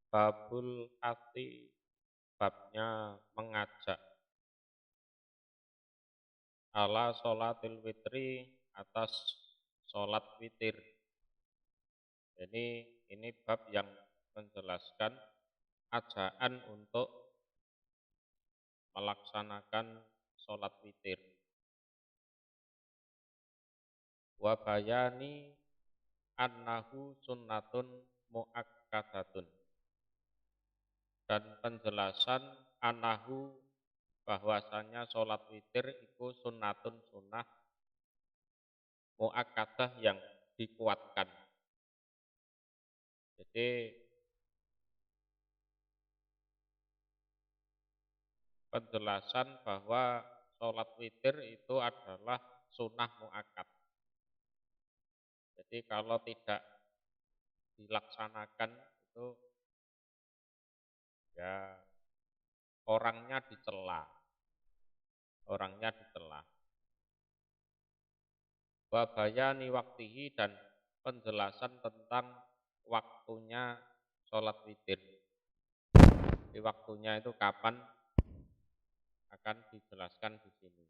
Babul hati, babnya mengajak ala sholatil witri, atas sholat witir. Jadi ini bab yang menjelaskan ajaan untuk melaksanakan sholat witir. Wa bayani annahu sunnatun muakkadatun, dan penjelasan annahu bahwasanya sholat witir itu sunnatun sunnah muakkadah yang dikuatkan. Jadi penjelasan bahwa sholat witir itu adalah sunnah muakkad. Jadi kalau tidak dilaksanakan itu ya orangnya dicela. Orangnya dicela. Wa bayani waktihi, dan penjelasan tentang waktunya sholat witir. Di waktunya itu kapan akan dijelaskan di sini.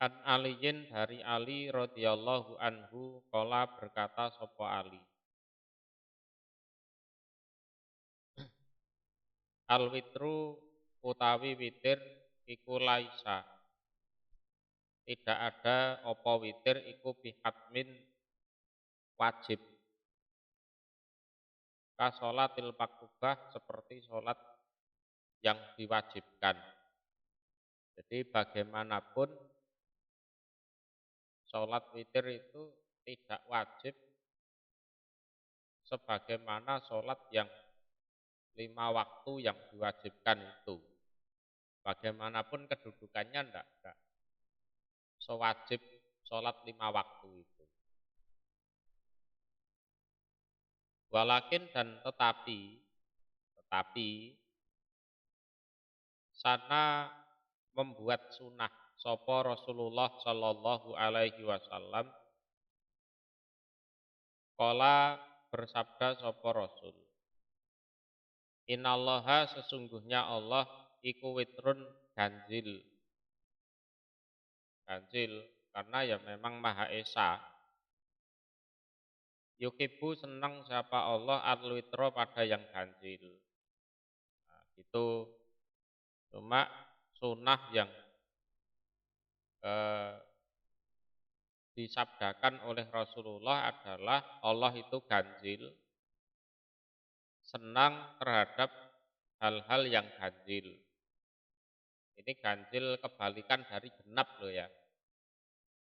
An Aliyin, dari Ali radhiyallahu anhu, qala berkata sapa Ali. Al witru utawi witir iku laisa, tidak ada apa witir iku bihatmin wajib. Ka sholatil maktubah, seperti sholat yang diwajibkan. Jadi bagaimanapun sholat witir itu tidak wajib sebagaimana sholat yang 5 waktu yang diwajibkan itu. Bagaimanapun kedudukannya enggak sewajib sholat 5 waktu itu. Walakin, dan tetapi sana membuat sunnah sapa Rasulullah Shallallahu Alaihi Wasallam. Qala, bersabda sapa Rasul. Innallaha, sesungguhnya Allah iku witrun ganjil. Ganjil karena ya memang Maha Esa. Yukibu, senang siapa Allah al-witro, pada yang ganjil. Nah, itu cuma sunnah yang disabdakan oleh Rasulullah adalah Allah itu ganjil, senang terhadap hal-hal yang ganjil. Ini ganjil kebalikan dari genap loh ya.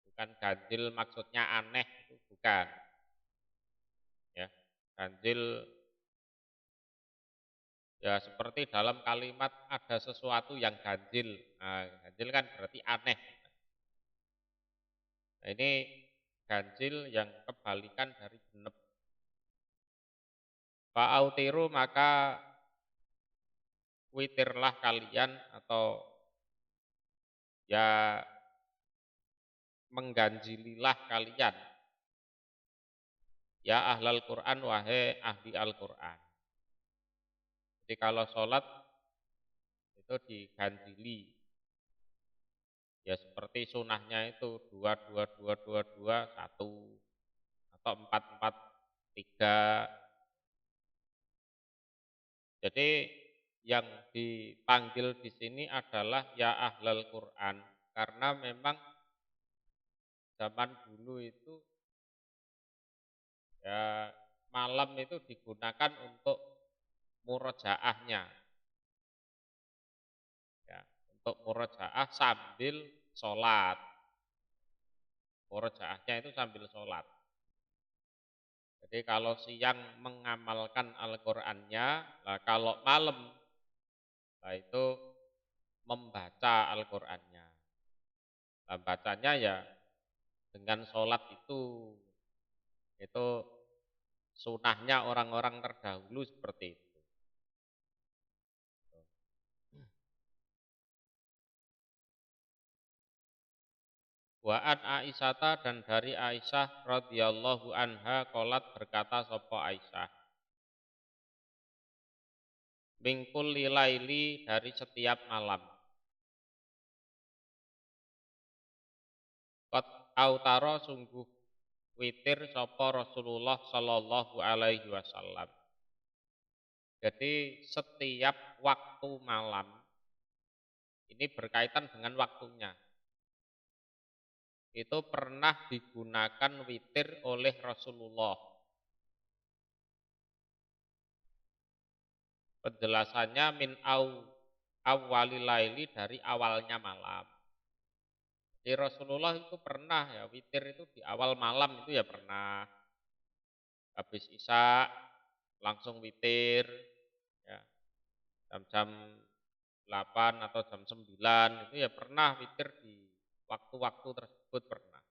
Bukan ganjil maksudnya aneh, itu bukan. Ya, ganjil ya seperti dalam kalimat ada sesuatu yang ganjil. Nah, ganjil kan berarti aneh. Nah, ini ganjil yang kebalikan dari genep. Fa'autiru, maka witirlah kalian, atau ya mengganjililah kalian. Ya ahlal Quran, wahai ahli Al-Quran. Jadi kalau sholat itu diganjili. Ya seperti sunahnya itu 2, 2, 2, 2, 2, 1, atau 4, 4, 3. Jadi yang dipanggil di sini adalah ya ahlal Quran, karena memang zaman dulu itu ya malam itu digunakan untuk murojaahnya, ya, untuk murojaah sambil sholat. Murojaahnya itu sambil sholat. Jadi kalau siang mengamalkan Al-Qur'annya, nah kalau malam, nah itu membaca Al-Qur'annya. Nah, bacanya ya dengan sholat itu sunahnya orang-orang terdahulu seperti itu. Wa an Aisyata, dan dari Aisyah radhiyallahu anha, qalat berkata sapa Aisyah. mingkul lilaili dari setiap malam. Qad autaro sungguh witir sapa Rasulullah sallallahu alaihi wasallam. Jadi setiap waktu malam ini berkaitan dengan waktunya. Itu pernah digunakan witir oleh Rasulullah. Penjelasannya min awwalil laili dari awalnya malam. Jadi Rasulullah itu pernah ya witir itu di awal malam itu ya pernah. Habis Isya langsung witir ya. Jam-jam 8 atau jam 9 itu ya pernah witir di waktu-waktu tersebut pernah.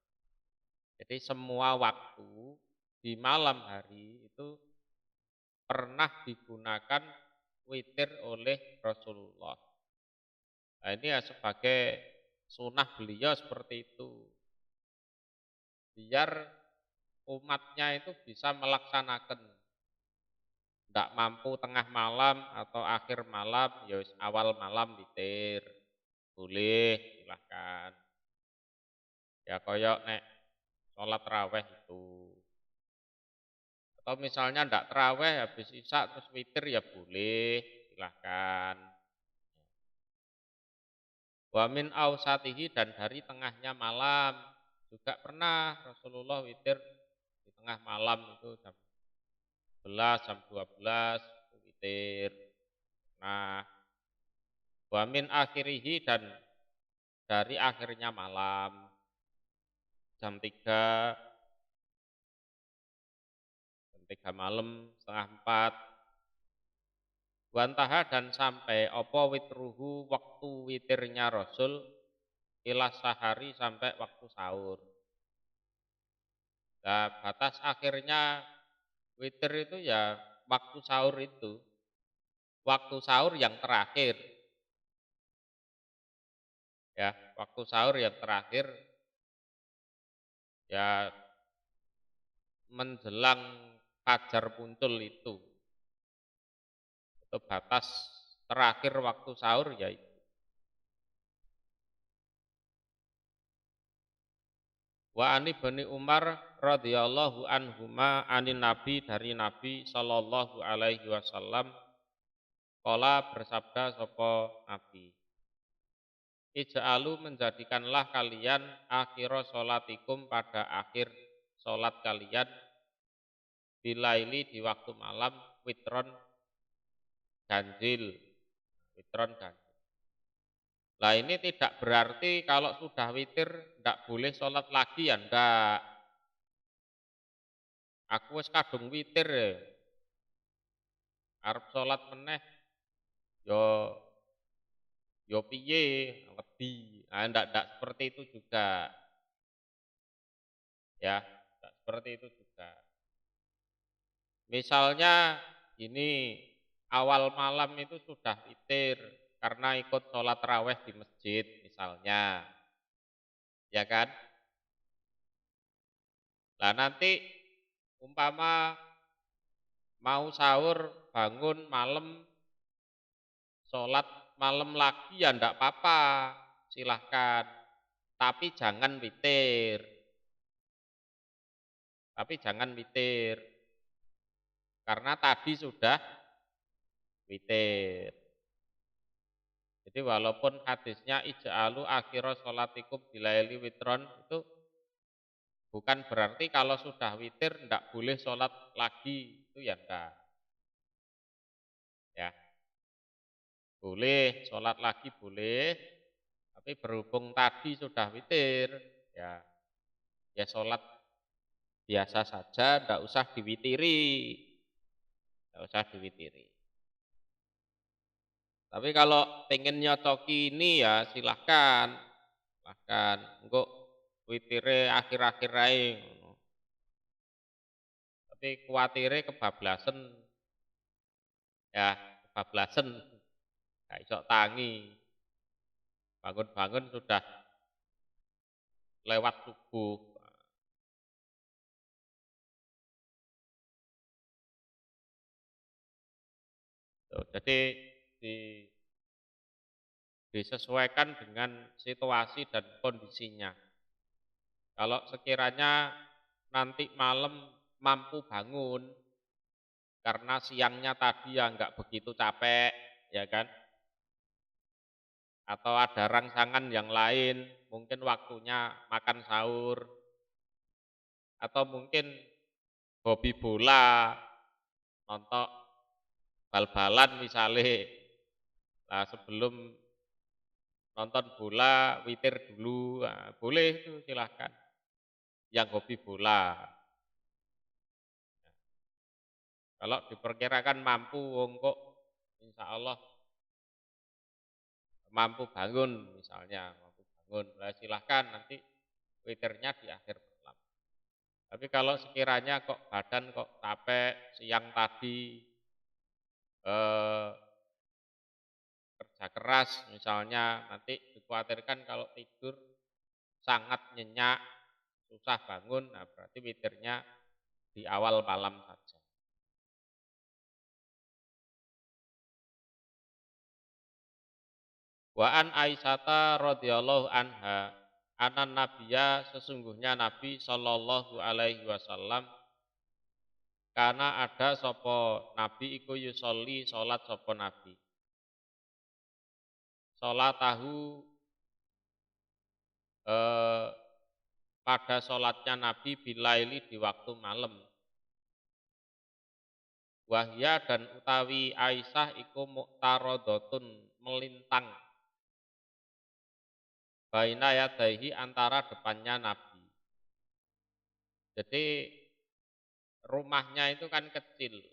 Jadi semua waktu di malam hari itu pernah digunakan witir oleh Rasulullah. Nah ini ya sebagai sunnah beliau seperti itu. Biar umatnya itu bisa melaksanakan. Tidak mampu tengah malam atau akhir malam, ya awal malam witir. Boleh, silahkan. Ya koyok nek sholat raweh itu. Atau misalnya tidak terawih habis isya terus witir ya boleh, silahkan. Wa min ausatihi dan dari tengahnya malam juga pernah Rasulullah witir di tengah malam itu jam 11, jam 12 witir. Nah, wa min akhirihi dan dari akhirnya malam jam 3 malam, setengah 4. Wantaha dan sampai opo witruhu waktu witirnya Rasul ila sahari sampai waktu sahur. Nah, batas akhirnya witir itu ya waktu sahur itu. Waktu sahur yang terakhir. Ya, waktu sahur yang terakhir ya menjelang fajar muncul itu. Itu batas terakhir waktu sahur ya itu. Wa ani bani Umar radhiyallahu anhuma anin Nabi dari Nabi sallallahu alaihi wasallam qala bersabda sapa Nabi. Ija'alu menjadikanlah kalian akhira sholatikum pada akhir sholat kalian bilaili di waktu malam witron ganjil. Witron ganjil. Nah ini tidak berarti kalau sudah witir tidak boleh sholat lagi ya enggak. Aku wis kadung witir ya. Arep sholat meneh yo piye lebih. Nah enggak seperti itu juga. Ya, enggak seperti itu juga. Misalnya ini awal malam itu sudah witir karena ikut sholat raweh di masjid misalnya. Ya kan? Nah nanti umpama mau sahur bangun malam sholat malam lagi ya ndak apa-apa, silahkan. Tapi jangan witir. Tapi jangan witir. Karena tadi sudah witir. Jadi walaupun hadisnya ija'alu akhira sholatikum bilaili witron itu bukan berarti kalau sudah witir ndak boleh sholat lagi, itu ya enggak. Ya. Boleh, sholat lagi boleh, tapi berhubung tadi sudah witir, ya sholat biasa saja, ndak usah diwitiri. Ndak usah diwitiri. Tapi kalau pengen nyocoki ini ya silahkan. Silahkan. Engko witire akhir-akhir ae. Tapi kuatire kebablasen. Ya, kebablasen. Gak iso tangi. Bangun-bangun sudah lewat subuh. Tuh, jadi di disesuaikan dengan situasi dan kondisinya. Kalau sekiranya nanti malam mampu bangun, karena siangnya tadi ya nggak begitu capek, ya kan? Atau ada rangsangan yang lain, mungkin waktunya makan sahur, atau mungkin hobi bola, nonton bal-balan misalnya. Nah, sebelum nonton bola, witir dulu, nah, boleh itu silahkan. Yang hobi bola. Kalau diperkirakan mampu, wong kok insya Allah mampu bangun misalnya, mampu bangun. Nah, silahkan nanti witirnya di akhir malam. Tapi kalau sekiranya kok badan kok capek, siang tadi eh, kerja keras misalnya, nanti dikhawatirkan kalau tidur sangat nyenyak, susah bangun, nah berarti witirnya di awal malam saja. Wa an Aisyata radhiyallahu anha, anan nabiya sesungguhnya Nabi sallallahu alaihi wasallam, karena ada sopo Nabi iku yusolli salat sopo Nabi. Salat tahu eh, pada salatnya Nabi bilaili di waktu malam. Wahya dan utawi Aisyah iku muqtaradotun melintang baina yadaihi antara depannya Nabi. Jadi rumahnya itu kan kecil.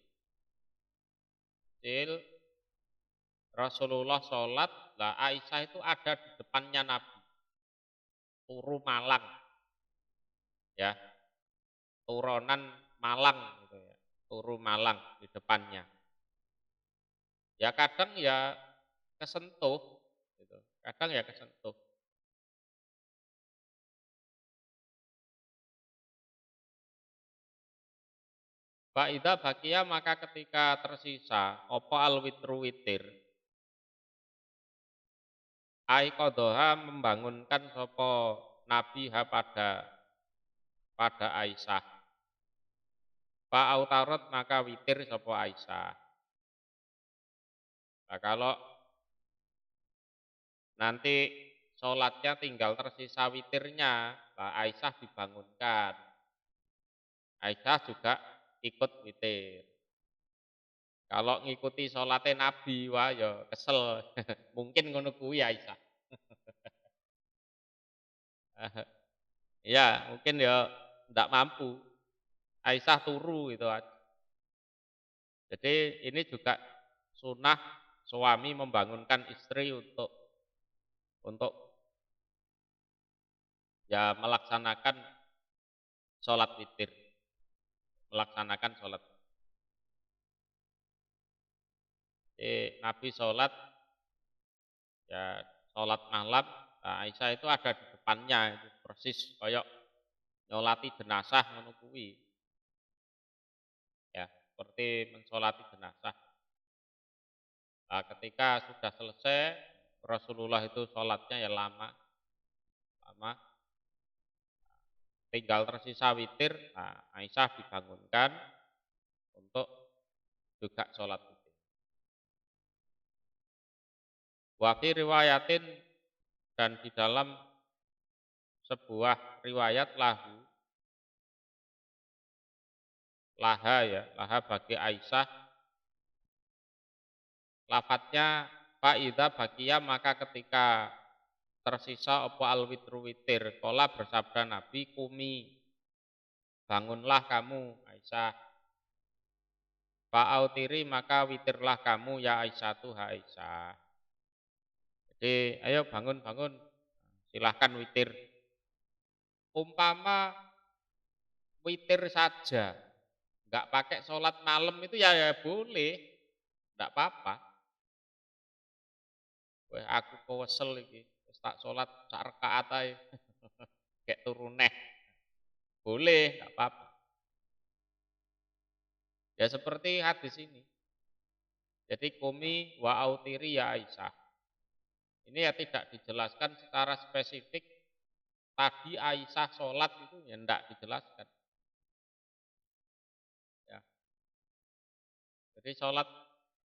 Kecil, Rasulullah sholat, lah Aisyah itu ada di depannya Nabi. Turu Malang, ya, turunan Malang gitu ya. Turu Malang di depannya. Ya kadang ya kesentuh gitu. Kadang ya kesentuh. Fa'idha bakia maka ketika tersisa opo al witru witir, Aikodoha membangunkan sopo Nabi ha pada Aisyah. Fa'autarot maka witir sopo Aisyah. Nah, kalau nanti sholatnya tinggal tersisa witirnya, nah Aisyah dibangunkan. Aisyah juga ikut witir. Kalau ngikuti sholatnya Nabi, wah ya kesel. Mungkin ngono kuwi Aisyah. Ya, mungkin ya tidak mampu. Aisyah turu gitu. Jadi ini juga sunnah suami membangunkan istri untuk ya melaksanakan sholat witir, melaksanakan sholat. Nabi sholat, ya sholat malam, nah Aisyah itu ada di depannya, itu persis kayak nyolati jenazah ngono kuwi. Ya, seperti mensolati jenazah. Nah, ketika sudah selesai, Rasulullah itu sholatnya ya lama, lama. Tinggal tersisa witir, nah, Aisyah dibangunkan untuk juga sholat witir. Wafi riwayatin, dan di dalam sebuah riwayat laha ya, laha bagi Aisyah, lafadznya fa'idha bakia maka ketika tersisa opo al witru witir, kola bersabda Nabi kumi, bangunlah kamu Aisyah. Fa'autiri maka witirlah kamu ya Aisyah tuh Aisyah. Jadi ayo bangun, silahkan witir. Umpama witir saja, nggak pakai sholat malam itu ya boleh, nggak apa-apa. Wah aku kewesel iki, tak sholat sak rakaat ae. Kayak turu neh. Boleh, nggak apa-apa. Ya seperti hadis ini. Jadi kumi wa autiri ya Aisyah. Ini ya tidak dijelaskan secara spesifik. Tadi Aisyah sholat itu ya tidak dijelaskan. Ya. Jadi sholat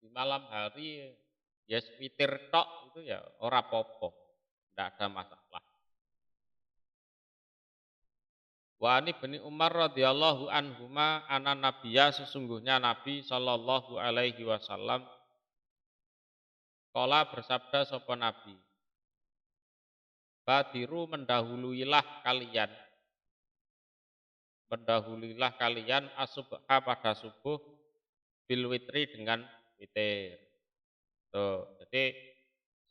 di malam hari ya witir tok itu ya ora popo, tidak ada masalah. Wa ani bin Umar radhiyallahu anhuma ana nabiyya sesungguhnya Nabi sallallahu alaihi wasallam qala bersabda sapa Nabi. Badiru mendahuluilah kalian asubha pada subuh bil witri dengan witir. Tuh, jadi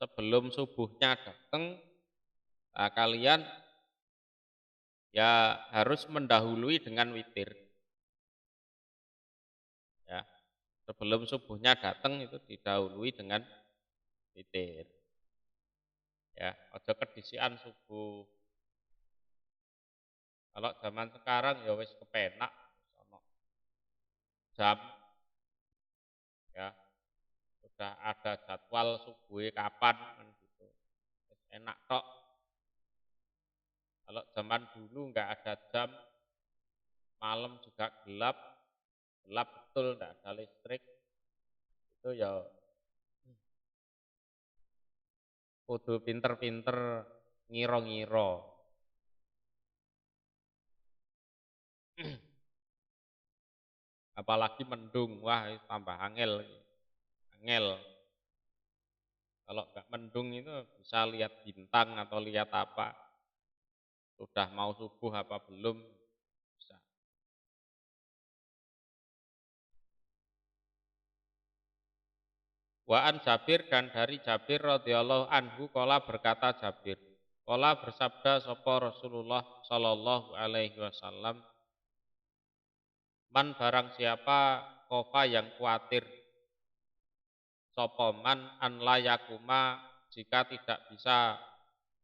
sebelum subuhnya datang kalian ya harus mendahului dengan witir. Ya, sebelum subuhnya datang itu didahului dengan witir. Ya, aja kedisian subuh. Kalau zaman sekarang ya wis kepenak sama jam ya sudah ada jadwal subuh kapan kan gitu. Enak tok. Kalau zaman dulu nggak ada jam, malam juga gelap, gelap betul nggak ada listrik. Itu ya kudu pinter-pinter ngiro-ngiro. Apalagi mendung, wah tambah angel. Angel. Kalau nggak mendung itu bisa lihat bintang atau lihat apa. Sudah mau subuh apa belum? Bisa. Wa'an Jabir dan dari Jabir radhiyallahu anhu qala berkata Jabir. Qala bersabda sapa Rasulullah sallallahu alaihi wasallam, man barang siapa kofa yang khawatir sapa man an layakuma jika tidak bisa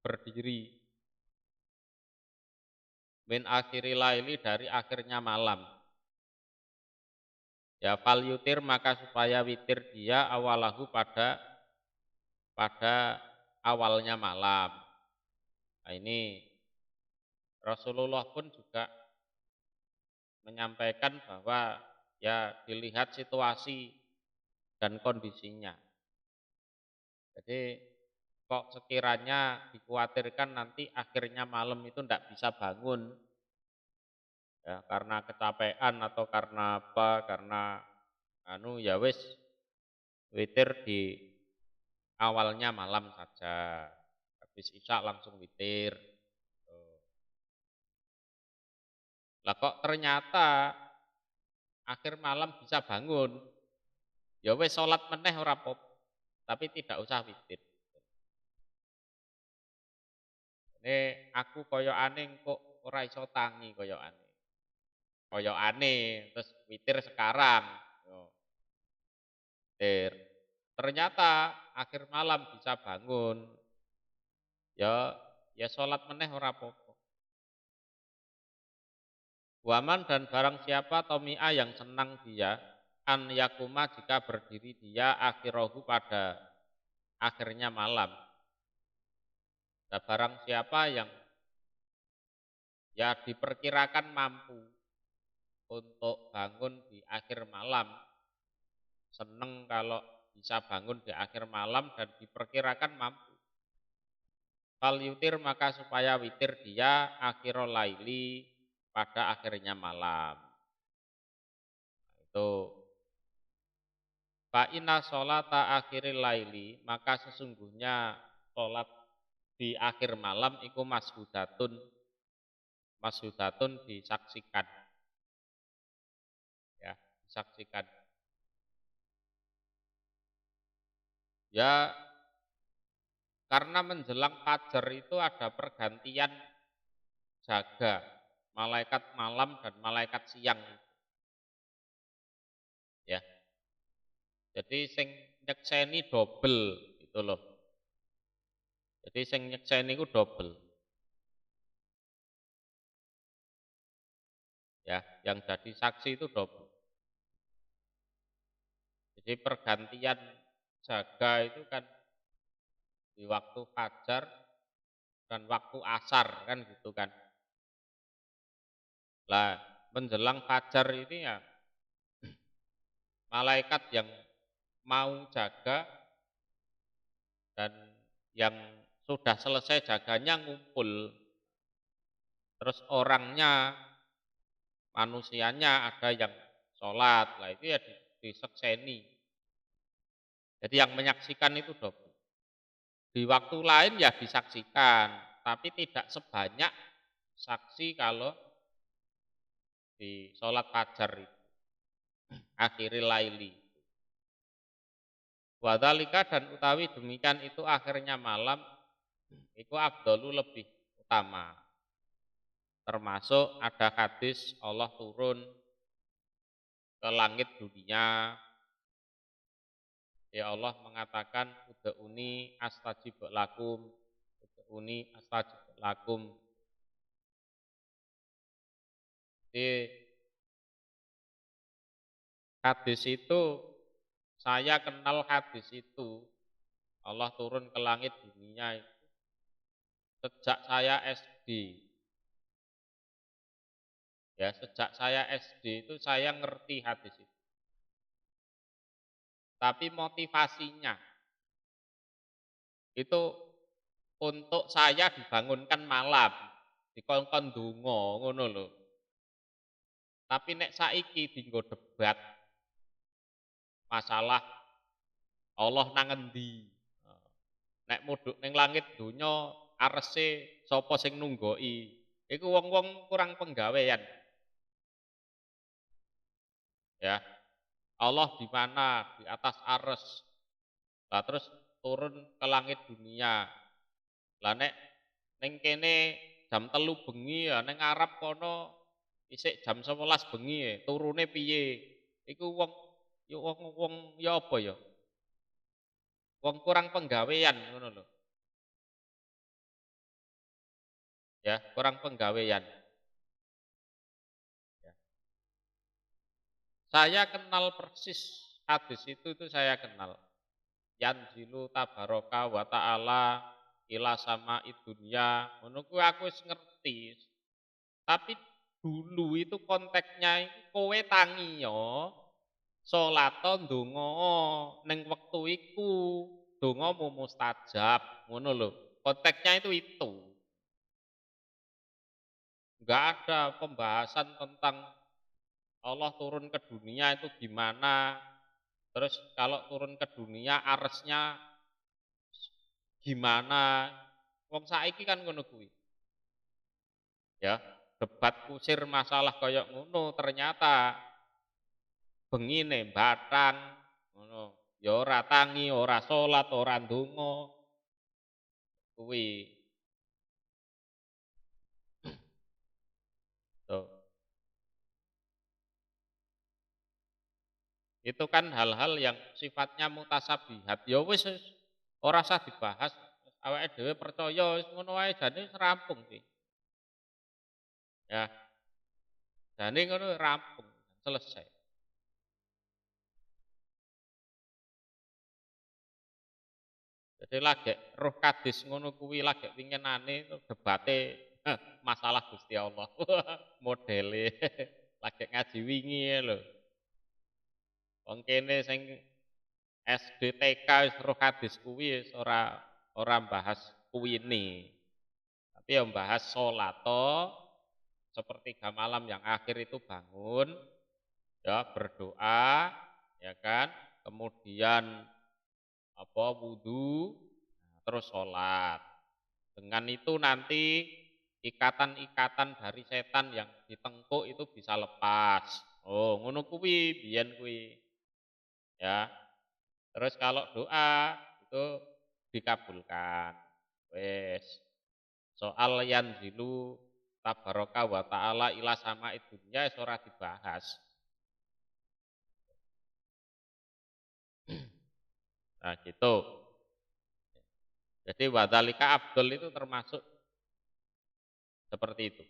berdiri min akhiri laili dari akhirnya malam. Ya fal yutir maka supaya witir dia awalahu pada awalnya malam. Nah, ini Rasulullah pun juga menyampaikan bahwa ya dilihat situasi dan kondisinya. Jadi kok sekiranya dikhawatirkan nanti akhirnya malam itu tidak bisa bangun ya karena kecapean atau karena apa, karena ya wis witir di awalnya malam saja. Habis isya langsung witir. Lah kok ternyata akhir malam bisa bangun. Ya wis salat meneh ora apa-apa, tapi tidak usah witir. Ini aku koyokane kok ora iso tangi koyokane. Koyokane terus witir sekarang. Yo, witir. Ternyata akhir malam bisa bangun. Ya salat meneh ora apa-apa. Waman dan barang siapa tomia yang senang dia an yakuma jika berdiri dia akhirohu pada akhirnya malam. Dan barang siapa yang ya diperkirakan mampu untuk bangun di akhir malam, seneng kalau bisa bangun di akhir malam dan diperkirakan mampu. Fal yutir maka supaya witir dia akhirul laili pada akhirnya malam. Nah, itu fa inna sholata akhiril laili maka sesungguhnya sholat di akhir malam iku mashudatun disaksikan ya disaksikan ya karena menjelang fajar itu ada pergantian jaga malaikat malam dan malaikat siang ya jadi sing nyekseni double itu loh jadi sing nyekseni itu double ya yang jadi saksi itu double Jadi pergantian jaga itu kan di waktu fajar dan waktu asar kan gitu kan. Lah menjelang fajar ini ya malaikat yang mau jaga dan yang sudah selesai jaganya ngumpul. Terus orangnya, manusianya ada yang sholat, lah itu ya disekseni. Jadi yang menyaksikan itu double. Di waktu lain ya disaksikan, tapi tidak sebanyak saksi kalau di sholat fajar itu, akhiril laili. Wadhalika dan utawi demikian itu akhirnya malam, itu afdalu lebih utama. Termasuk ada hadis Allah turun ke langit dunia. Ya Allah mengatakan ud'uni astajib lakum, ud'uni astajib lakum. Di hadis itu saya kenal hadis itu. Allah turun ke langit dunia itu sejak saya SD. Ya, sejak saya SD itu saya ngerti hadis itu. Tapi motivasinya itu untuk saya dibangunkan malam, dikongkon donga ngono lho. Tapi nek saiki dienggo debat masalah Allah nang endi. Nek mudhuk ning langit donya arese sapa sing nunggoki. Iku wong-wong kurang penggawean. Ya, Allah di mana? Di atas ares. Lah terus turun ke langit dunia. Lah nek ning kene jam 3 bengi ya ning Arab kono isik jam 11 bengi turune piye? Iku wong wong ya apa ya? Wong kurang penggawean ngono lho. Ya, kurang penggawean. Ya. Saya kenal persis hadis itu saya kenal. Yanzilu tabaraka wa ta'ala ila sama dunya. Ngono kuwi aku wis ngerti. Tapi dulu itu konteksnya itu kowe tangi ya. Salata ndonga ning wektu iku dongamu mustajab, ngono lho. Konteksnya itu. Enggak ada pembahasan tentang Allah turun ke dunia itu gimana. Terus kalau turun ke dunia arsnya gimana? Wong saiki kan ngono kuwi. Ya, debat kusir masalah kaya ngono ternyata bengine batang ngono. Ya ora tangi, ora salat, ora ndonga. Kuwi. Tuh. Itu kan hal-hal yang sifatnya mutasabihat. Ya wis ora usah dibahas. Awake dhewe percaya wis ngono wae jane rampung sih. Ya, jane ngono rampung, selesai. Jadi lagi roh kadis ngono kuwi lagi winginane debate masalah Gusti Allah. Modele lagi ngaji wingi lho. Wong kene sing SD TK wis roh hadis kuwi wis ora bahas kuwine. Tapi yang bahas salat sepertiga malam yang akhir itu bangun ya berdoa ya kan, kemudian apa wudu, terus salat. Dengan itu nanti ikatan-ikatan dari setan yang ditengkuk itu bisa lepas. Oh, ngono kuwi biyen kuwi. Ya. Terus kalau doa itu dikabulkan. Wes. Soal yanzilu tabaraka wa ta'ala ila sama dunya ora dibahas. Nah, gitu. Jadi wadhalika abdul itu termasuk seperti itu.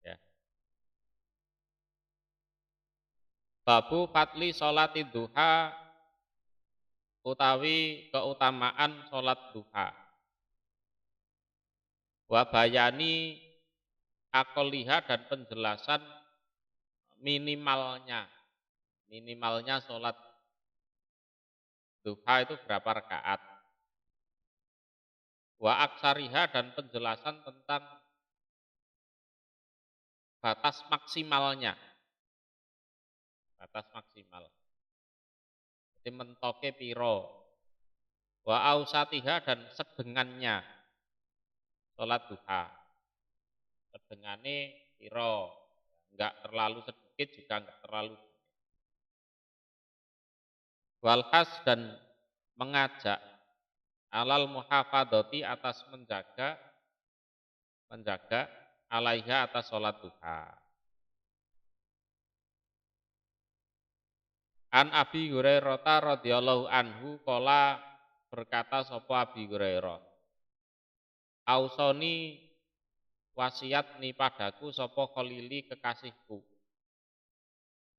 Ya. Babu fatli sholati duha utawi keutamaan sholat duha. Wa bayani akoliha dan penjelasan minimalnya. Minimalnya sholat duha itu berapa rakaat. Wa aksariha dan penjelasan tentang batas maksimalnya. Batas maksimal. Jadi mentoke piro. Wa ausatiha dan sedengannya sholat duha. Sedengane piro. Enggak terlalu sedikit juga enggak terlalu. Walhas dan mengajak alal muhafadoti atas menjaga alaiha atas sholat duha. An Abi Hurairah radhiyallahu anhu qala berkata sapa Abi Hurairah. Ausoni wasiat ni padaku sapa khalili kekasihku.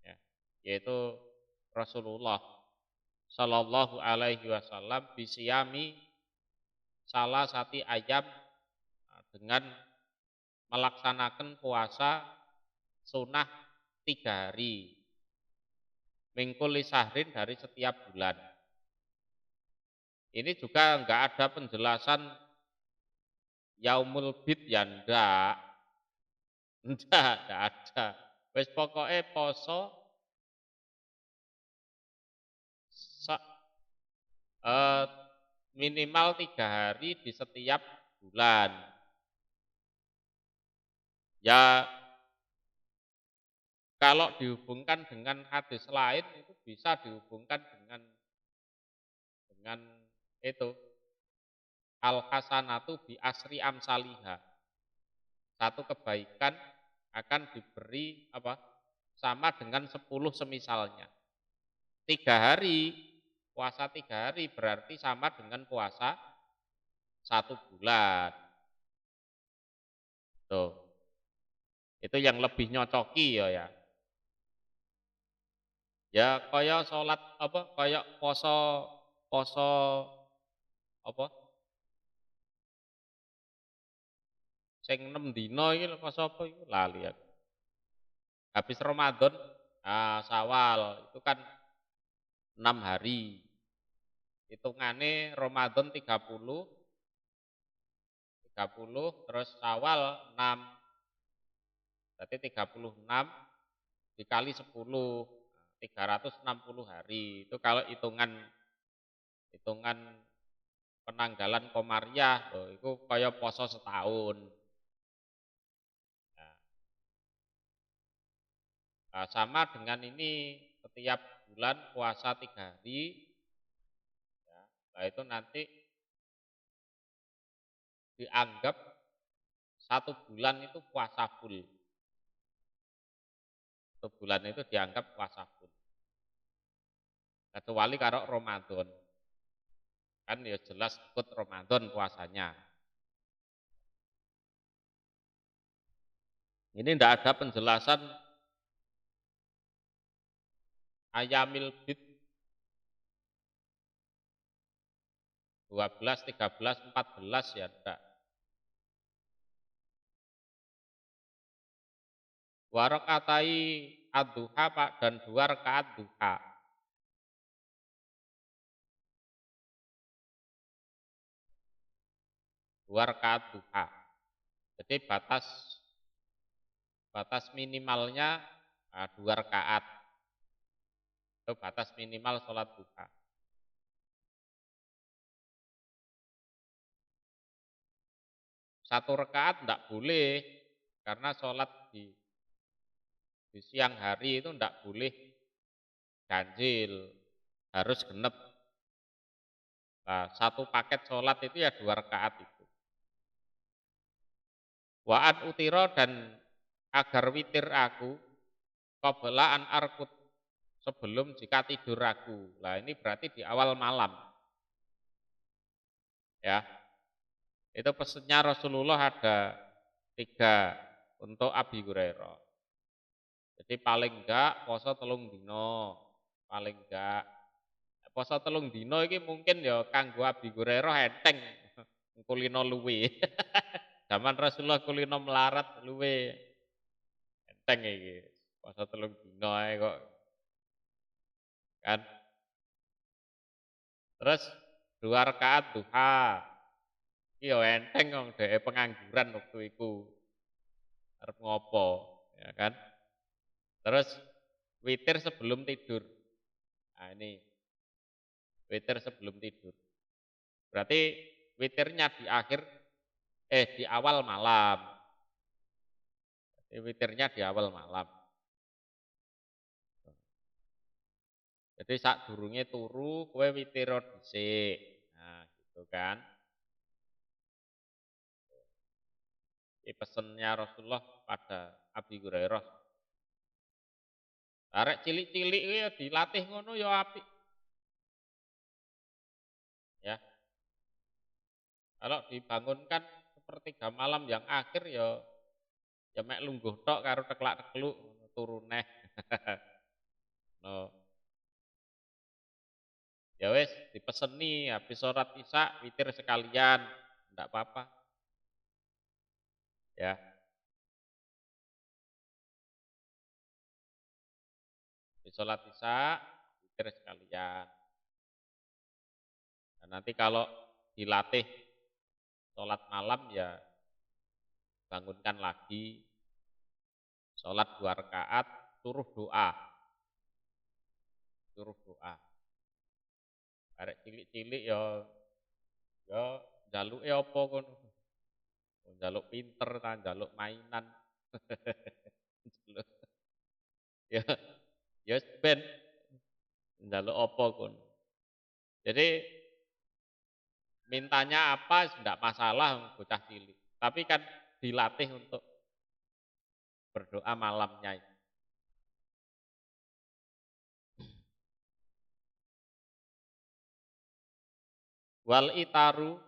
Ya, yaitu Rasulullah sallallahu alaihi wasallam bisiyami salah satu ayam dengan melaksanakan puasa sunnah 3 hari. Mingkuli sahrin dari setiap bulan. Ini juga enggak ada penjelasan yaumul bid ya ndak. Enggak ada. Wis pokoke poso minimal 3 hari di setiap bulan. Ya kalau dihubungkan dengan hadis lain itu bisa dihubungkan dengan itu al-hasanatu bi asri amsaliha. Satu kebaikan akan diberi sama dengan 10 semisalnya. 3 hari, puasa 3 hari berarti sama dengan puasa 1 bulan. Tuh. Itu yang lebih nyocoki ya. Ya kaya salat kaya poso sing 6 dina iki poso apa iki lali aku. Habis Ramadan, Syawal itu kan 6 hari. Hitungane Ramadan 30 terus Syawal 6. Berarti 36 dikali 10 360 hari. Itu kalau hitungan penanggalan Komariah, itu kaya poso setahun. Nah, sama dengan ini setiap bulan puasa 3 hari. Ya, nah itu nanti dianggap 1 bulan itu puasa full. 1 bulan itu dianggap puasa full. Kecuali kalau Ramadan. Kan ya jelas ikut Ramadan puasanya. Ini tidak ada penjelasan ayamil bid 12, 13, 14 ya enggak. Warakatai ad-duha dan 2 rakaat duha. Dua rakaat duha. Jadi batas minimalnya 2 rakaat. Itu batas minimal sholat duha. Satu rakaat tidak boleh karena sholat di siang hari itu tidak boleh ganjil, harus genep. Nah, satu paket sholat itu ya 2 rakaat itu. Wa'an utiro dan agar witir aku qabla an arkut sebelum jika tidur aku. Nah ini berarti di awal malam. Ya, itu pesannya Rasulullah ada 3 untuk Abi Hurairah. Jadi paling enggak poso 3 dina. Paling enggak. Poso 3 dina iki mungkin ya kanggo Abi Hurairah enteng. Kulino luwe. Zaman Rasulullah kulino melarat luwe enteng iki. Poso 3 dina ae kok kan. Terus 2 rakaat duha. Iki ya enteng wong dheke pengangguran waktu iku. Arep ngopo, ya kan? Terus witir sebelum tidur. Nah ini witir sebelum tidur. Berarti witirnya di awal malam. Witirnya di awal malam. Jadi sak durunge turu kowe witira dhisik. Nah, gitu kan. Ini pesennya Rasulullah pada Abi Hurairah. Arek cilik-cilik ya dilatih ngono ya apik. Ya. Kalau dibangunkan sepertiga malam yang akhir ya mek lungguh tok karo teklak-tekluk turu neh. No. Ya wis dipeseni habis sholat Isya witir sekalian, enggak apa-apa. Ya. Habis sholat Isya witir sekalian. Dan nanti kalau dilatih sholat malam ya bangunkan lagi sholat 2 rakaat suruh doa. Suruh doa. Arek cilik-cilik ya njaluke apa kono. Njaluk pinter ta njaluk mainan. Ya ya ben njaluk apa kono. Jadi mintanya apa enggak masalah bocah cilik. Tapi kan dilatih untuk berdoa malamnya itu. Wal itaru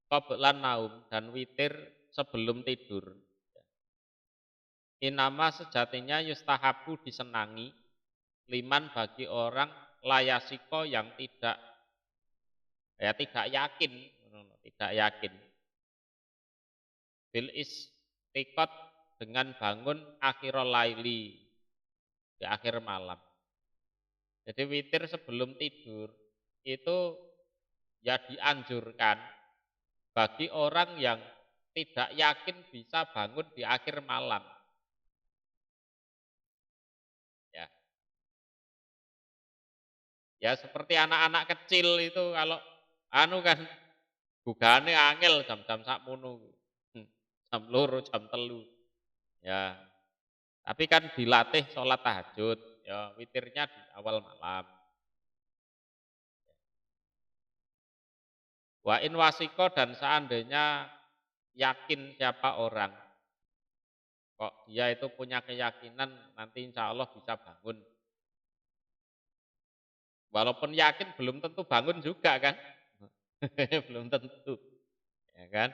qablan naum dan witir sebelum tidur. Inama sejatinya yustahabu disenangi liman bagi orang layasiko yang tidak yakin, tidak yakin. Bil istiqot dengan bangun akhirul laili di akhir malam. Jadi witir sebelum tidur itu ya dianjurkan bagi orang yang tidak yakin bisa bangun di akhir malam. Ya. Ya seperti anak-anak kecil itu kalau kan bugane angel jam-jam sakmono. Jam loro, jam telu. Ya. Tapi kan dilatih sholat tahajud, ya witirnya di awal malam. Wa in wasiko dan seandainya yakin siapa orang, kok dia itu punya keyakinan nanti insya Allah bisa bangun. Walaupun yakin belum tentu bangun juga kan, belum tentu, ya kan.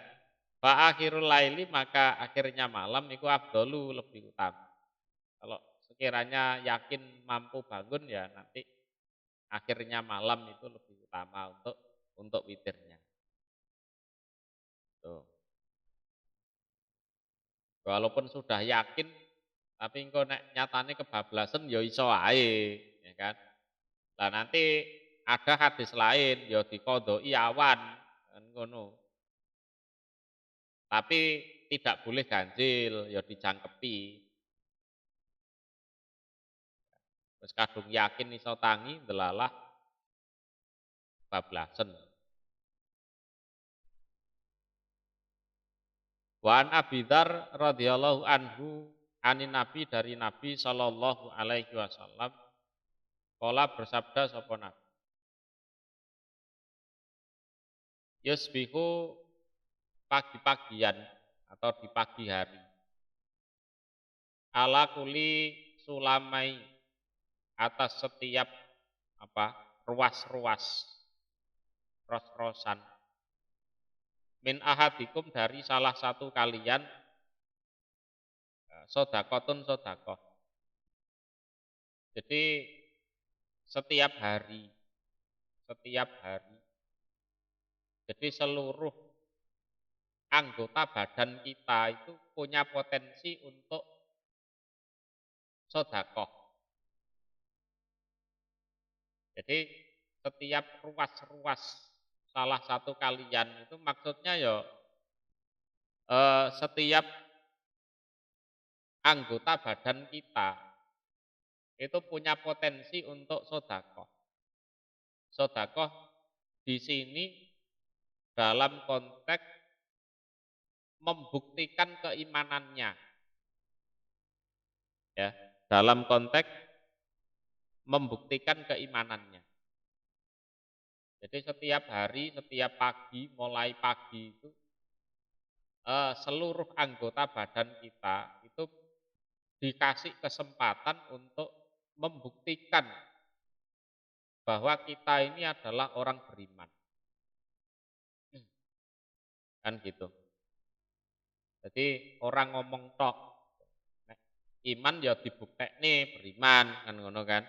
Fa akhirul laili maka akhirnya malam itu afdolu lebih utama. Kalau sekiranya yakin mampu bangun ya nanti akhirnya malam itu lebih utama untuk witirnya. Tuh. Walaupun sudah yakin tapi engko nek nyatane kebablasan ya iso ae, ya kan. Lah nanti ada hadis lain ya diqodhoi awan kan ngono. Tapi tidak boleh ganjil, ya dijangkepi. Wis kadung yakin iso tangi ndelalah bablasen. Wa an Abi Dzar radhiyallahu anhu anin Nabi dari Nabi sallallahu alaihi wasallam qala bersabda sapa Nabi yusbihu pagi-pagian atau di pagi hari ala kuli sulamai atas setiap ruas-ruas ros-rosan min ahadikum dari salah satu kalian sodakotun sodakoh Jadi setiap hari, setiap hari. Jadi seluruh anggota badan kita itu punya potensi untuk sodakoh. Jadi setiap ruas-ruas salah satu kalian itu maksudnya ya setiap anggota badan kita itu punya potensi untuk sodakoh. Sodakoh di sini dalam konteks membuktikan keimanannya, ya, dalam konteks membuktikan keimanannya. Jadi setiap hari, setiap pagi, mulai pagi itu seluruh anggota badan kita itu dikasih kesempatan untuk membuktikan bahwa kita ini adalah orang beriman. Kan gitu. Jadi orang ngomong tok, iman ya dibuktekne beriman kan ngono kan.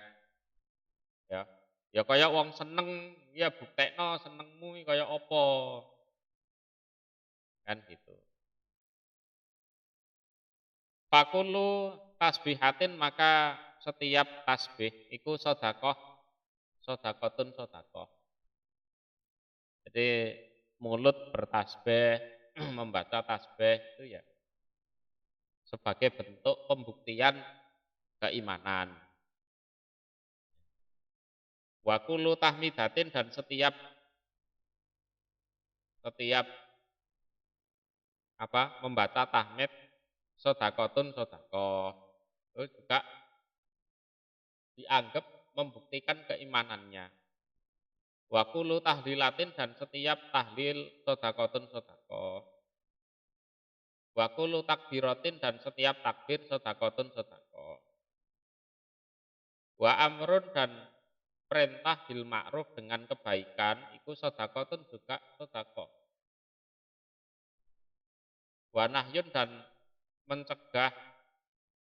Ya. Ya kaya wong seneng ya buktekno senengmu kaya apa. Kan gitu. Fakulu tasbihatin maka setiap tasbih iku sodakoh, sodakotun sodakoh. Jadi mulut bertasbih, membaca tasbih itu ya sebagai bentuk pembuktian keimanan. Wakulu tahmidatin dan setiap membaca tahmid sodakotun sodakoh. Itu juga dianggap membuktikan keimanannya. Wakulu tahlilatin dan setiap tahlil sodakotun sodakoh. Wakulu takbiratin dan setiap takbir sodakotun sodakoh. Wa amrun dan perintah bil ma'ruf dengan kebaikan itu sodakotun juga sodakoh. Wa nahyun dan mencegah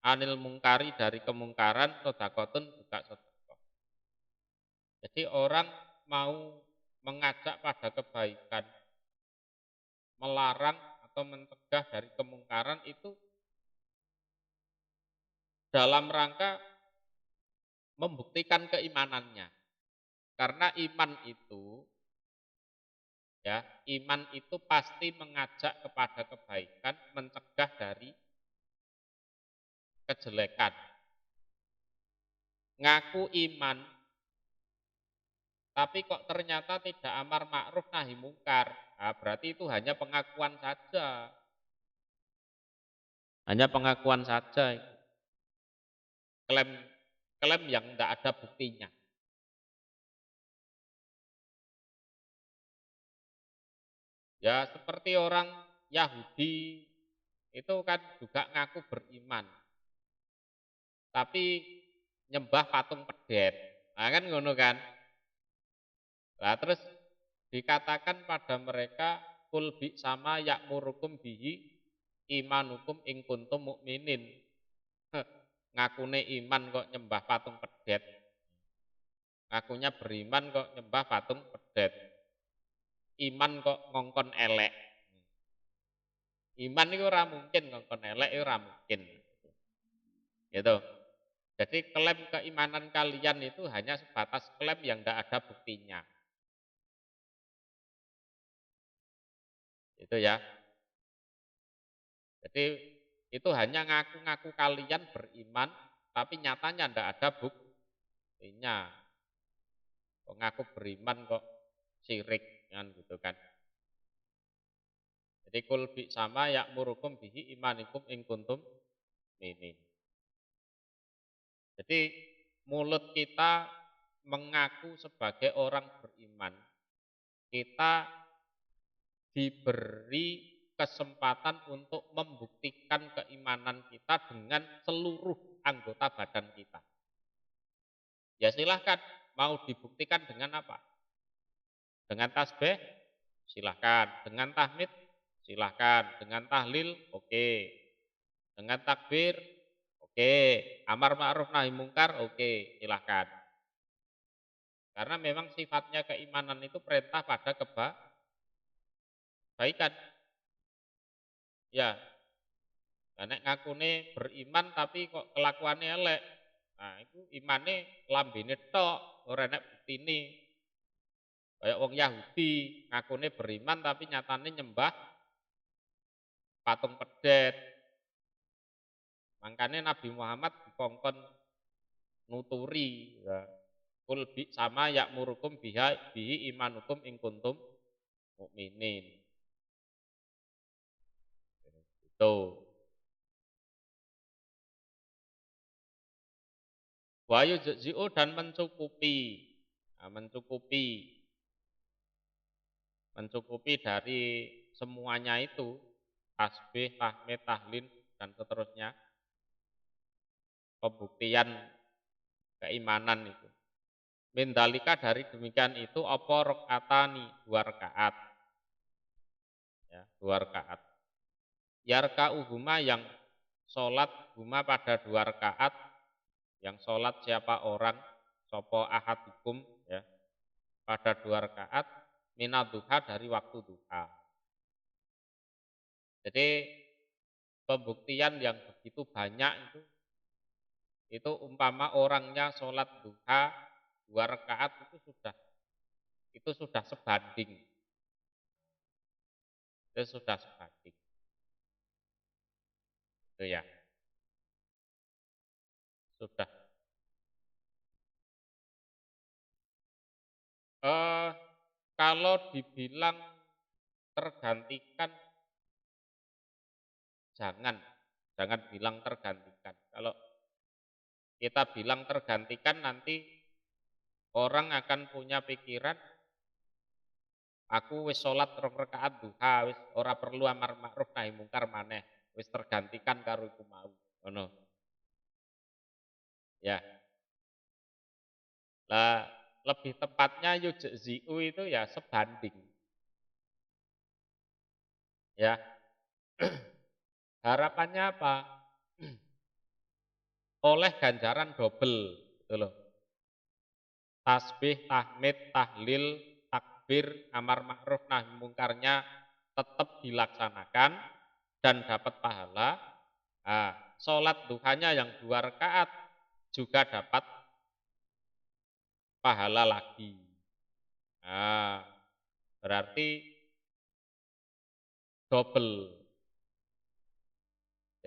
anil mungkari dari kemungkaran sodakotun juga sodakoh. Jadi orang mau mengajak pada kebaikan, melarang atau mencegah dari kemungkaran itu dalam rangka membuktikan keimanannya. Karena iman itu ya, iman itu pasti mengajak kepada kebaikan, mencegah dari kejelekan. Ngaku iman tapi kok ternyata tidak amar ma'ruf nahi mungkar. Nah, berarti itu hanya pengakuan saja. Hanya pengakuan saja. Klaim yang tidak ada buktinya. Ya seperti orang Yahudi itu kan juga ngaku beriman. Tapi nyembah patung pedet. Nah kan ngono kan. Nah terus dikatakan pada mereka kul bi sama yakmurukum bihi imanukum ing kuntum mukminin. Ngakune iman kok nyembah patung pedet. Ngakunya beriman kok nyembah patung pedet. Iman kok ngongkon elek. Iman itu ora mungkin ngongkon elek itu ora mungkin. Gitu. Jadi klaim keimanan kalian itu hanya sebatas klaim yang tidak ada buktinya. Itu ya. Jadi itu hanya ngaku-ngaku kalian beriman, tapi nyatanya tidak ada buktinya. Kok ngaku beriman kok syirik kan gitu kan. Jadi kul bi sama yakmurukum bihi imanikum ing kuntum minin. Jadi mulut kita mengaku sebagai orang beriman. Kita diberi kesempatan untuk membuktikan keimanan kita dengan seluruh anggota badan kita. Ya silahkan, mau dibuktikan dengan apa? Dengan tasbih? Silahkan. Dengan tahmid? Silahkan. Dengan tahlil? Oke. Dengan takbir? oke. Amar ma'ruf nahi mungkar, oke, silahkan. Karena memang sifatnya keimanan itu perintah pada kebaikan. Ya, nek ngakune beriman tapi kok kelakuannya elek. Nah, itu imane lambene tok, ora nek buktine. Kayak wong Yahudi ngakune beriman tapi nyatane nyembah patung pedet. Makanya Nabi Muhammad dikongkon nuturi ya. Kul bi sama ya'murukum bihi imanukum in kuntum mukminin. Itu. Wa yujzi'u dan mencukupi. Nah, mencukupi dari semuanya itu tasbih, tahmid, tahlil dan seterusnya. Pembuktian keimanan itu. Mindalika dari demikian itu apa rakaatani 2 rakaat. Ya, 2 rakaat. Yarka uhuma yang sholat huma pada 2 rakaat, yang sholat siapa orang, sopo ahadukum ya, pada 2 rakaat minad duha dari waktu duha. Jadi pembuktian yang begitu banyak itu umpama orangnya sholat duha 2 rakaat itu sudah sebanding. Itu sudah sebanding. Itu ya. Sudah. Kalau dibilang tergantikan, jangan bilang tergantikan. Kalau kita bilang tergantikan nanti orang akan punya pikiran, aku wis sholat 2 rakaat duha, wis ora perlu amar ma'ruf nahi mungkar maneh, wis tergantikan karo iku mau. Ngono. Ya. Lah lebih tepatnya yujzi'u itu ya sebanding. Ya. Harapannya apa? Oleh ganjaran double, gitu loh. Tasbih, tahmid, tahlil, takbir, amar ma'ruf nahi mungkarnya tetap dilaksanakan dan dapat pahala. Nah, sholat duhanya yang 2 rakaat juga dapat pahala lagi. Nah, berarti double.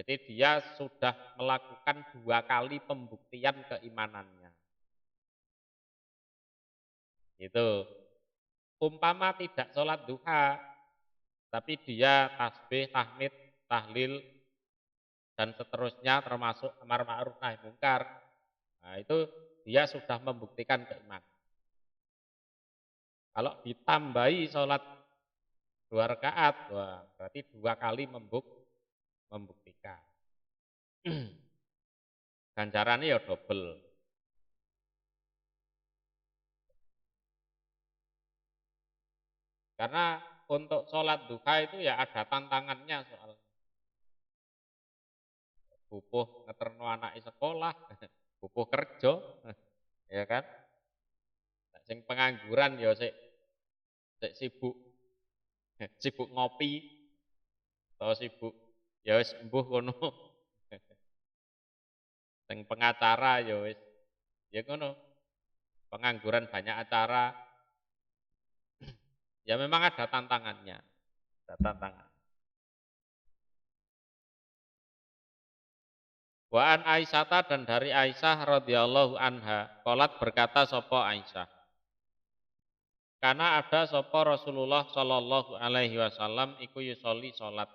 Jadi dia sudah melakukan 2 kali pembuktian keimanannya. Itu. Umpama tidak sholat duha, tapi dia tasbih, tahmid, tahlil, dan seterusnya termasuk amar ma'ruf nahi mungkar. Nah, itu dia sudah membuktikan keimanan. Kalau ditambahi sholat 2 rakaat, wah, berarti 2 kali membuktikan. Ganjarannya ya double. Karena untuk sholat duha itu ya ada tantangannya soal bubuh ngeterno anak sekolah, bubuh kerja, ya kan? Sing pengangguran ya sik sibuk sibuk ngopi atau sibuk ya wis mbuh kono. Sing pengacara ya wis ya ngono. Pengangguran banyak acara. Ya memang ada tantangannya. Ada tantangan. Wa an Aisyata dan dari Aisyah radhiyallahu anha, qalat berkata sapa Aisyah. Karena ada sapa Rasulullah sallallahu alaihi wasallam iku yusolli salat.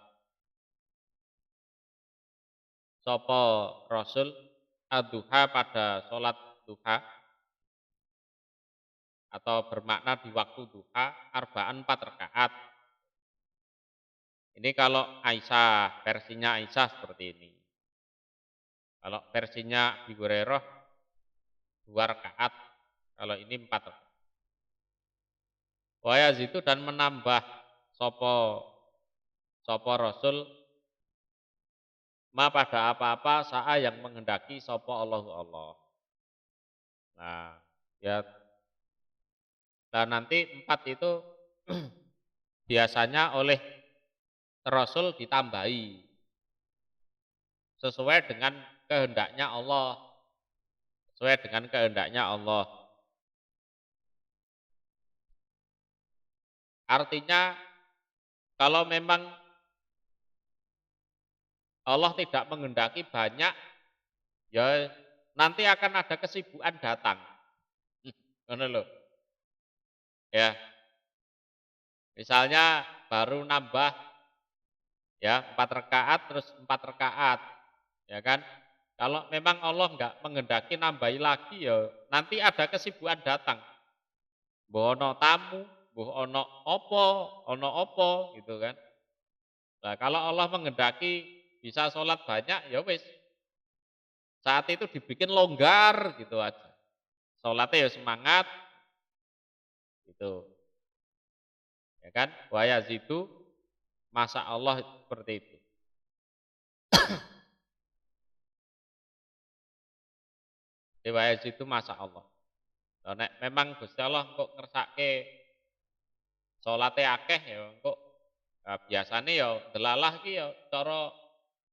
Sapa Rasul ad-duha pada salat duha atau bermakna di waktu duha arba'an 4 rakaat. Ini kalau Aisyah, versinya Aisyah seperti ini. Kalau versinya Abi Hurairah 2 rakaat, kalau ini 4 rakaat. Wa yazidu dan menambah sapa Rasul ma pada apa-apa sa'a yang menghendaki sapa Allahu Allah. Nah, ya dan nanti 4 itu biasanya oleh Rasul ditambahi sesuai dengan kehendaknya Allah, sesuai dengan kehendaknya Allah. Artinya kalau memang Allah tidak menghendaki banyak, ya nanti akan ada kesibukan datang. Ngono lho. Ya, misalnya baru nambah ya 4 rakaat terus 4 rakaat, ya kan? Kalau memang Allah enggak menghendaki nambahi lagi ya nanti ada kesibukan datang. Mbah ana tamu, mbah ana apa gitu kan. Nah, kalau Allah menghendaki bisa sholat banyak ya wis. Saat itu dibikin longgar gitu aja. Sholatnya ya semangat gitu. Ya kan? Wa yazidu masa Allah seperti itu. Wa yazidu masa Allah. Nek memang Gusti Allah kok ngersake salate akeh ya kok biasane ya delalah ki ya cara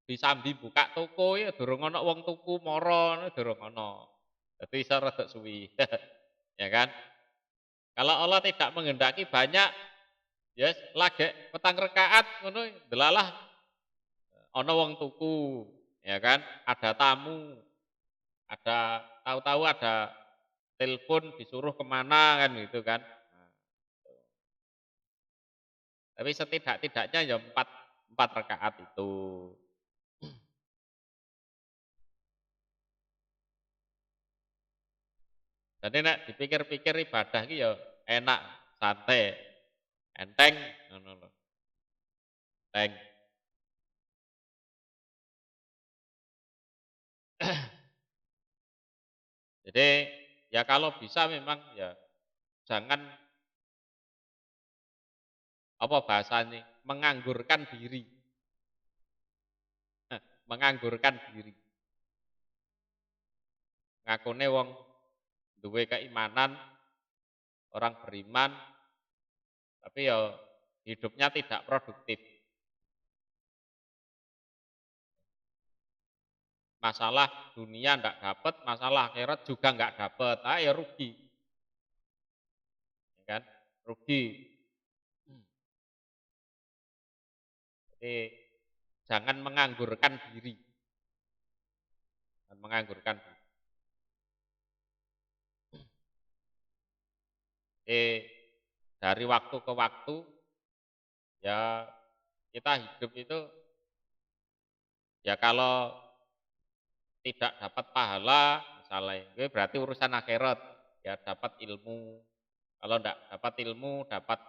disambi buka toko ya durung ana wong tuku mara durung ana. Dadi iso rada suwi. Ya kan? Kalau Allah tidak menghendaki banyak ya lagi petang rakaat ngono delalah ana wong tuku, ya kan? Ada tamu, ada tahu-tahu ada telepon disuruh kemana kan gitu kan. Nah, tapi setidak-tidaknya ya empat rakaat itu. Jadi nek dipikir-pikir ibadah ki ya enak, santai, enteng ngono lho. Enteng. Jadi ya kalau bisa memang ya jangan apa bahasanya menganggurkan diri. Menganggurkan diri. Ngakune wong duwe keimanan, orang beriman, tapi ya hidupnya tidak produktif. Masalah dunia ndak dapat, masalah akhirat juga nggak dapat. Ah ya rugi. Ya kan? Rugi. Jadi jangan menganggurkan diri. Jangan menganggurkan diri. Dari waktu ke waktu ya kita hidup itu ya kalau tidak dapat pahala misalnya itu berarti urusan akhirat ya dapat ilmu. Kalau tidak dapat ilmu dapat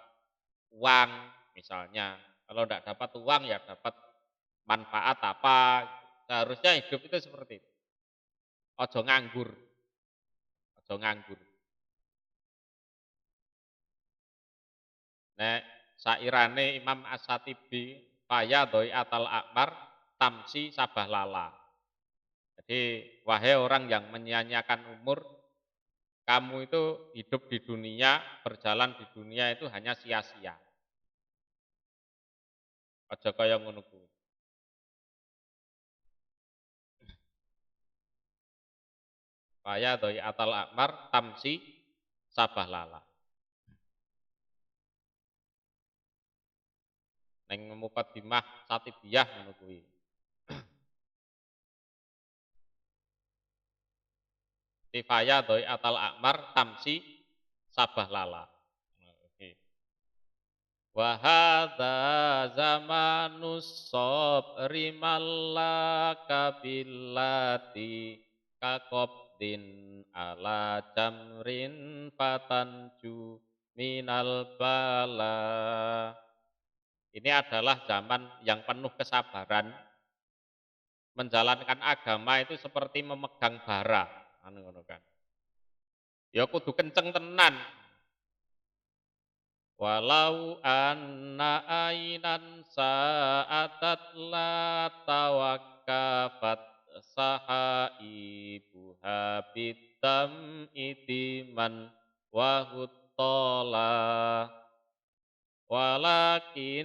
uang misalnya. Kalau tidak dapat uang ya dapat manfaat apa. Seharusnya hidup itu seperti itu. Ojo nganggur. Ojo nganggur. Nek sairane Imam As-Satibi faya doi atal akbar tamsi sabah lala. Jadi wahai orang yang menyia-nyiakan umur, kamu itu hidup di dunia, berjalan di dunia itu hanya sia-sia. Aja kaya ngono kuwi. Faya doi atal akbar tamsi sabah lala. Neng Muqaddimah Satibiyah ngono kuwi. Tifaya doi atal akmar tamsi sabah lala. Wa hadza zamanus sabri mallaka billati kaqabdin ala jamrin fatanju minal bala. Ini adalah zaman yang penuh kesabaran. Menjalankan agama itu seperti memegang bara, anu ngono kan. Ya kudu kenceng tenan. Walau anna ainan sa'atat la tawakkafat sahaibuha bidam itiman wahutola walakinnaha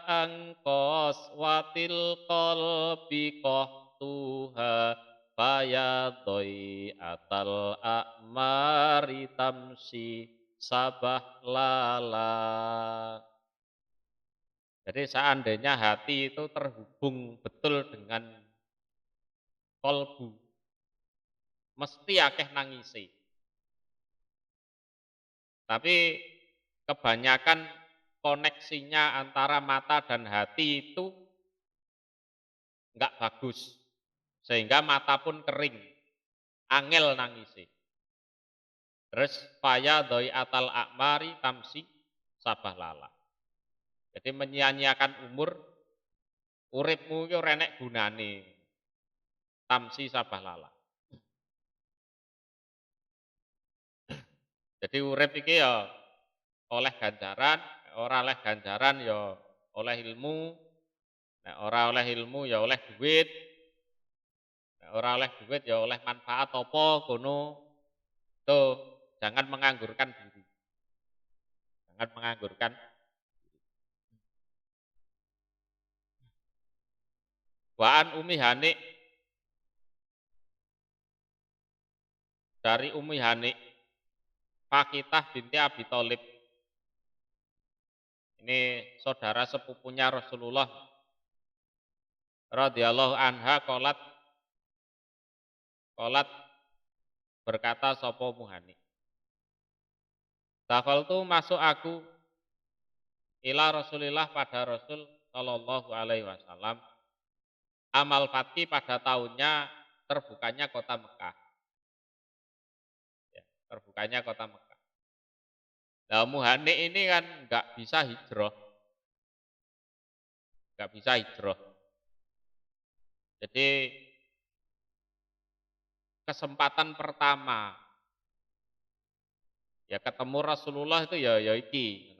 angkos watil qalbi qahtuha fayadoi atal a'mari tamsi sabah lala. Jadi seandainya hati itu terhubung betul dengan kolbu, mesti akeh nangisi. Tapi kebanyakan koneksinya antara mata dan hati itu enggak bagus. Sehingga mata pun kering, angel nangisi. Terus faya doi atal akmari tamsi sabah lala. Jadi menyia-nyiakan umur, uripmu itu renek gunane. Tamsi sabah lala. Jadi urip iki ya oleh ganjaran, ora oleh ganjaran ya oleh ilmu, nek ora oleh ilmu ya oleh duit, nek ora oleh duit ya oleh manfaat apa kono. Tuh, jangan menganggurkan diri. Jangan menganggurkan. Waan Umi Hanik, dari Umi Hanik Fakitah binti Abi Thalib. Ini saudara sepupunya Rasulullah radhiyallahu anha qalat berkata sapa Muhani. Dakhaltu masuk aku ila Rasulillah pada Rasul sallallahu alaihi wasallam. Amal Fatki pada tahunnya terbukanya kota Mekah. Ya, terbukanya kota Mekah. Nah, Muhani ini kan nggak bisa hijrah. Nggak bisa hijrah. Jadi kesempatan pertama ya ketemu Rasulullah itu ya iki.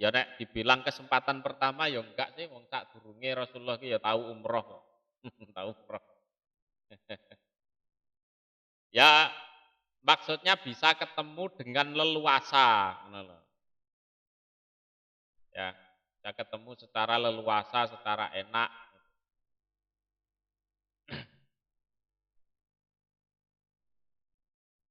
Ya nek dibilang kesempatan pertama ya enggak sih wong sak durunge Rasulullah ki ya tahu umroh kok. Tahu umroh. Ya maksudnya bisa ketemu dengan leluasa ngono lho. Ya, bisa ketemu secara leluasa, secara enak.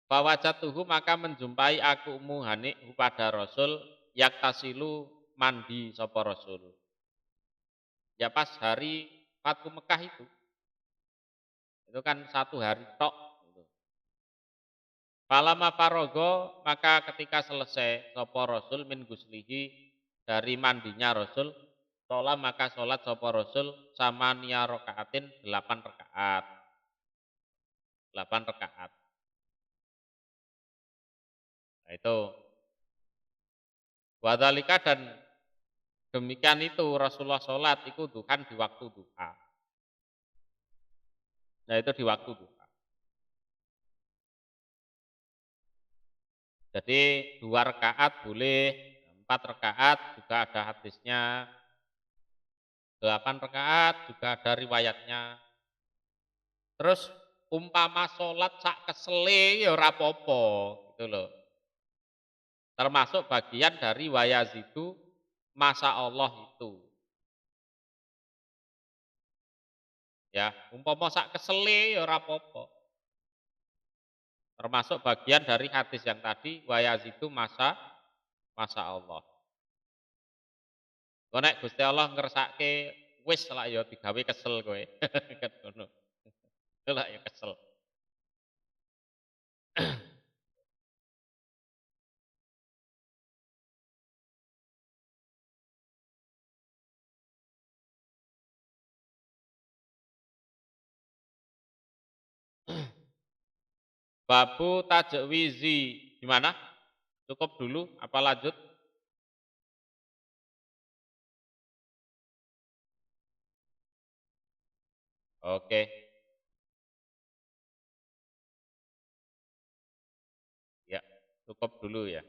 Fawajatuhu maka menjumpai aku Ummu Hanik pada Rasul yaktasilu mandi sapa Rasul. Ya pas hari Fathu Mekah itu. Itu kan satu hari tok. Falama parogo maka ketika selesai sapa Rasul min guslihi dari mandinya Rasul, sholat maka sholat sapa Rasul sama niya rakaatin 8 rakaat. 8 rakaat. Nah itu wadhalika dan demikian itu Rasulullah sholat itu kan di waktu duha. Nah itu di waktu duha. Jadi 2 rakaat boleh, 4 rakaat juga ada hadisnya, 8 rakaat juga ada riwayatnya. Terus umpama sholat sak kesele ya ora apa-apa gitu loh. Termasuk bagian dari wayazidu masa Allah itu. Ya, umpama sak kesele ya ora apa-apa. Termasuk bagian dari hadis yang tadi wayazidu masa Allah. Kok nek Gusti Allah ngersake wis lah ya digawe kesel kowe. Kan ngono. Lah ya kesel. Babu tajwizi gimana? Cukup dulu apa lanjut? Oke. Cukup dulu ya.